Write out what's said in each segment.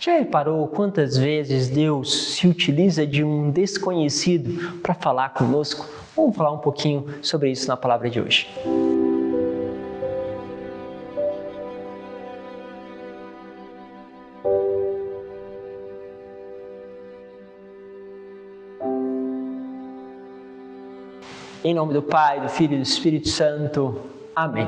Já reparou quantas vezes Deus se utiliza de um desconhecido para falar conosco? Vamos falar um pouquinho sobre isso na palavra de hoje. Em nome do Pai, do Filho e do Espírito Santo. Amém.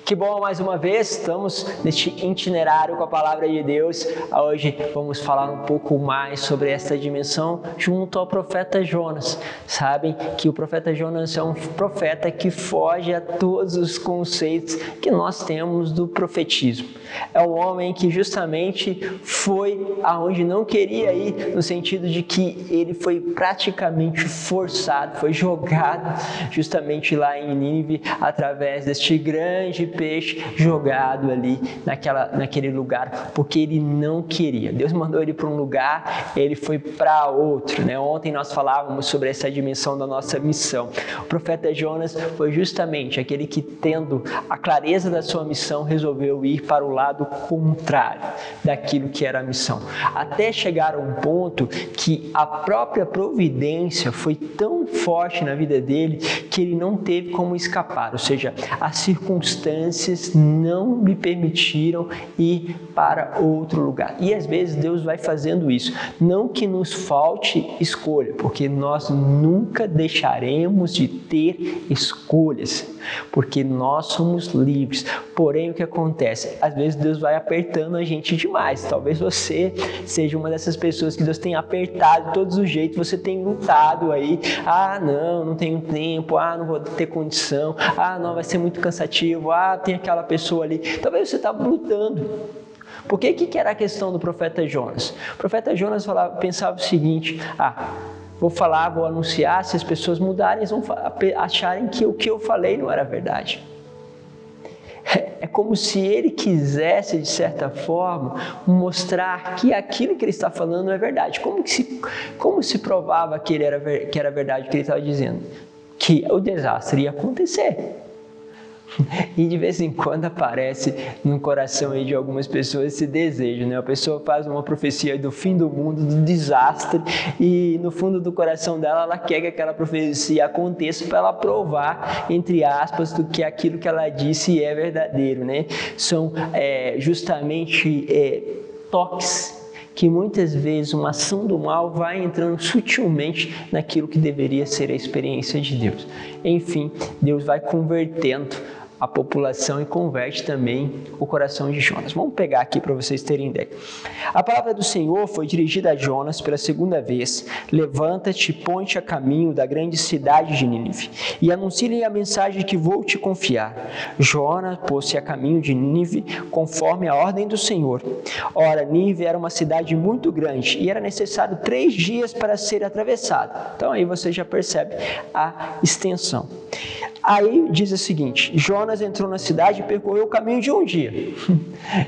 Que bom, mais uma vez, estamos neste itinerário com a Palavra de Deus. Hoje vamos falar um pouco mais sobre esta dimensão junto ao profeta Jonas. Sabem que o profeta Jonas é um profeta que foge a todos os conceitos que nós temos do profetismo. É um homem que justamente foi aonde não queria ir, no sentido de que ele foi praticamente forçado, foi jogado justamente lá em Nínive através deste grande peixe jogado ali naquele lugar, porque ele não queria. Deus mandou ele para um lugar, ele foi para outro, né? Ontem nós falávamos sobre essa dimensão da nossa missão. O profeta Jonas foi justamente aquele que, tendo a clareza da sua missão, resolveu ir para o lado contrário daquilo que era a missão, até chegar a um ponto que a própria providência foi tão forte na vida dele que ele não teve como escapar, ou seja, as circunstâncias não lhe permitiram ir para outro lugar. E às vezes Deus vai fazendo isso, não que nos falte escolha, porque nós nunca deixaremos de ter escolhas, porque nós somos livres. Porém, o que acontece? Às vezes Deus vai apertando a gente demais. Talvez você seja uma dessas pessoas que Deus tem apertado de todos os jeitos, você tem lutado aí, não tenho tempo, não vou ter condição, não, vai ser muito cansativo, tem aquela pessoa ali. Talvez você está lutando. Porque o que era a questão do profeta Jonas? O profeta Jonas pensava o seguinte: vou anunciar, se as pessoas mudarem, eles vão acharem que o que eu falei não era verdade. É como se ele quisesse, de certa forma, mostrar que aquilo que ele está falando não é verdade. Como se provava que era verdade o que ele estava dizendo? Que o desastre ia acontecer. E de vez em quando aparece no coração aí de algumas pessoas esse desejo, né? A pessoa faz uma profecia do fim do mundo, do desastre, e no fundo do coração dela, ela quer que aquela profecia aconteça para ela provar, entre aspas, do que aquilo que ela disse é verdadeiro, né? São justamente toques que muitas vezes uma ação do mal vai entrando sutilmente naquilo que deveria ser a experiência de Deus. Enfim, Deus vai convertendo a população e converte também o coração de Jonas. Vamos pegar aqui para vocês terem ideia. A palavra do Senhor foi dirigida a Jonas pela segunda vez: levanta-te e põe-te a caminho da grande cidade de Nínive e anuncia-lhe a mensagem que vou te confiar. Jonas pôs-se a caminho de Nínive conforme a ordem do Senhor. Ora, Nínive era uma cidade muito grande e era necessário 3 dias para ser atravessada. Então aí você já percebe a extensão. Aí diz o seguinte: Jonas entrou na cidade e percorreu o caminho de um dia.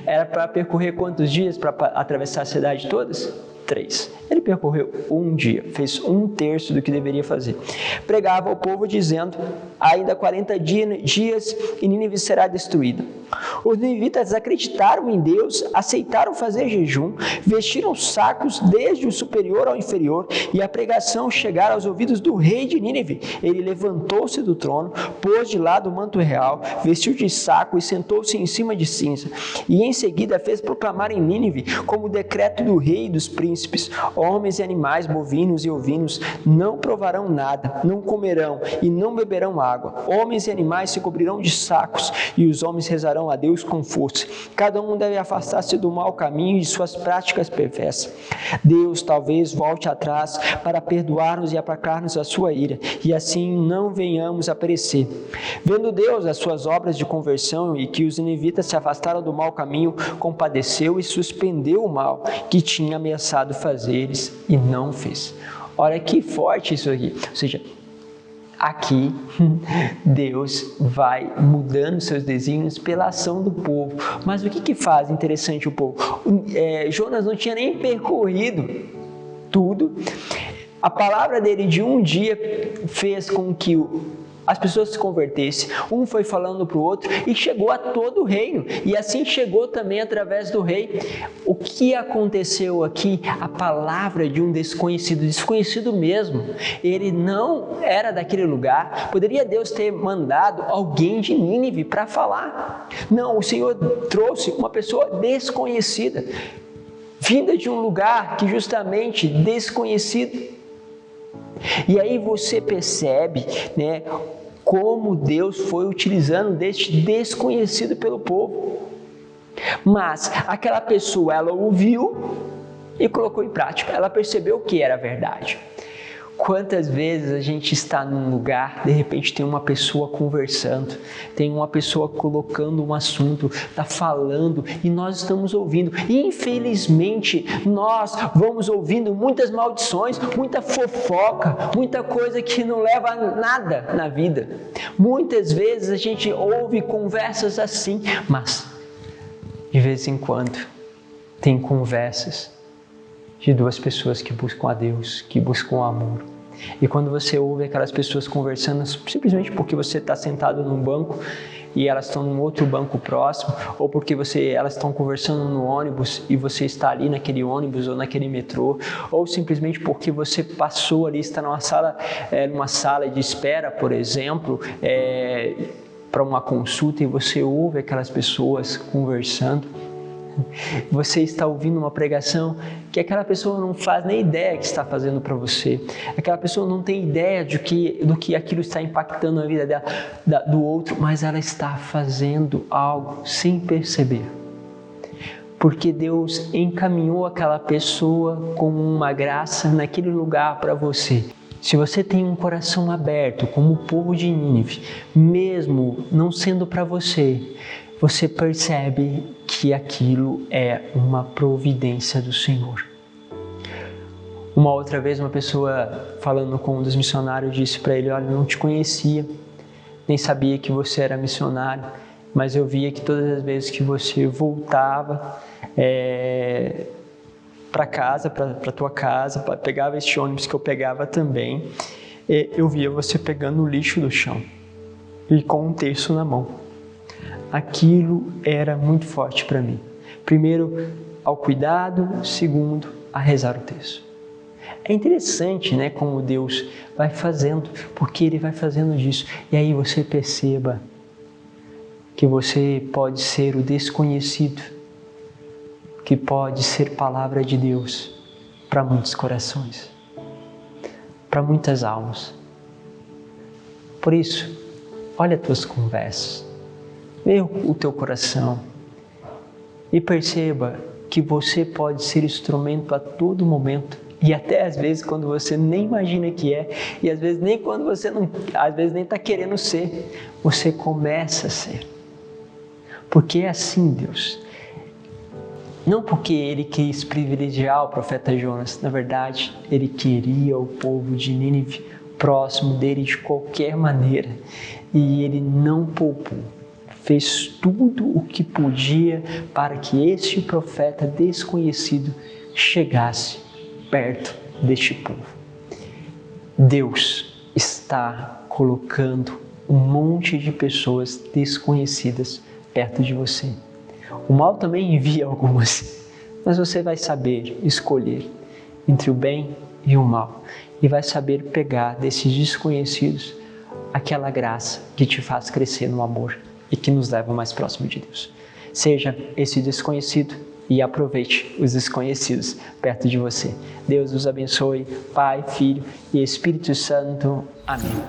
Era para percorrer quantos dias para atravessar a cidade todas? 3. Ele percorreu um dia, fez 1/3 do que deveria fazer. Pregava ao povo dizendo: ainda 40 dias e Nínive será destruída. Os ninivitas acreditaram em Deus, aceitaram fazer jejum, vestiram sacos desde o superior ao inferior, e a pregação chegara aos ouvidos do rei de Nínive. Ele levantou-se do trono, pôs de lado o manto real, vestiu de saco e sentou-se em cima de cinza. E em seguida fez proclamar em Nínive, como decreto do rei e dos príncipes: homens e animais, bovinos e ovinos, não provarão nada, não comerão e não beberão água. Homens e animais se cobrirão de sacos, e os homens rezarão a Deus com força. Cada um deve afastar-se do mau caminho e de suas práticas perversas. Deus talvez volte atrás para perdoar-nos e aplacar-nos a sua ira, e assim não venhamos a perecer. Vendo Deus as suas obras de conversão e que os ninivitas se afastaram do mau caminho, compadeceu e suspendeu o mal que tinha ameaçado fazer-lhes e não fez. Olha que forte isso aqui. Ou seja, aqui Deus vai mudando seus desígnios pela ação do povo. Mas o que faz interessante o povo? Jonas não tinha nem percorrido tudo. A palavra dele de um dia fez com que as pessoas se convertessem. Um foi falando para o outro e chegou a todo o reino. E assim chegou também através do rei. O que aconteceu aqui? A palavra de um desconhecido mesmo. Ele não era daquele lugar. Poderia Deus ter mandado alguém de Nínive para falar? Não, o Senhor trouxe uma pessoa desconhecida, vinda de um lugar que justamente desconhecido. E aí você percebe, né, como Deus foi utilizando deste desconhecido pelo povo. Mas aquela pessoa, ela ouviu e colocou em prática. Ela percebeu que era verdade. Quantas vezes a gente está num lugar, de repente tem uma pessoa conversando, tem uma pessoa colocando um assunto, está falando e nós estamos ouvindo. E infelizmente nós vamos ouvindo muitas maldições, muita fofoca, muita coisa que não leva a nada na vida. Muitas vezes a gente ouve conversas assim, mas de vez em quando tem conversas de duas pessoas que buscam a Deus, que buscam o amor. E quando você ouve aquelas pessoas conversando, simplesmente porque você está sentado num banco e elas estão num outro banco próximo, ou porque elas estão conversando no ônibus e você está ali naquele ônibus ou naquele metrô, ou simplesmente porque você passou ali, está numa sala de espera, por exemplo, para uma consulta e você ouve aquelas pessoas conversando. Você está ouvindo uma pregação que aquela pessoa não faz nem ideia que está fazendo para você. Aquela pessoa não tem ideia do que aquilo está impactando a vida dela, do outro, mas ela está fazendo algo sem perceber. Porque Deus encaminhou aquela pessoa com uma graça naquele lugar para você. Se você tem um coração aberto, como o povo de Nínive, mesmo não sendo para você, você percebe que aquilo é uma providência do Senhor. Uma outra vez, uma pessoa falando com um dos missionários disse para ele: olha, eu não te conhecia, nem sabia que você era missionário, mas eu via que todas as vezes que você voltava para casa, para tua casa, pegava este ônibus que eu pegava também, eu via você pegando o lixo do chão e com um terço na mão. Aquilo era muito forte para mim. Primeiro, ao cuidado. Segundo, a rezar o terço. É interessante, né, como Deus vai fazendo, porque Ele vai fazendo disso. E aí você perceba que você pode ser o desconhecido, que pode ser palavra de Deus para muitos corações, para muitas almas. Por isso, olha as tuas conversas. Vê o teu coração e perceba que você pode ser instrumento a todo momento e até às vezes quando você nem imagina que é e às vezes nem quando você não, às vezes nem está querendo ser, você começa a ser. Porque é assim Deus. Não porque Ele quis privilegiar o profeta Jonas, na verdade Ele queria o povo de Nínive próximo dele de qualquer maneira e Ele não poupou. Fez tudo o que podia para que este profeta desconhecido chegasse perto deste povo. Deus está colocando um monte de pessoas desconhecidas perto de você. O mal também envia algumas, mas você vai saber escolher entre o bem e o mal e vai saber pegar desses desconhecidos aquela graça que te faz crescer no amor e que nos leva mais próximo de Deus. Seja esse desconhecido e aproveite os desconhecidos perto de você. Deus os abençoe, Pai, Filho e Espírito Santo. Amém.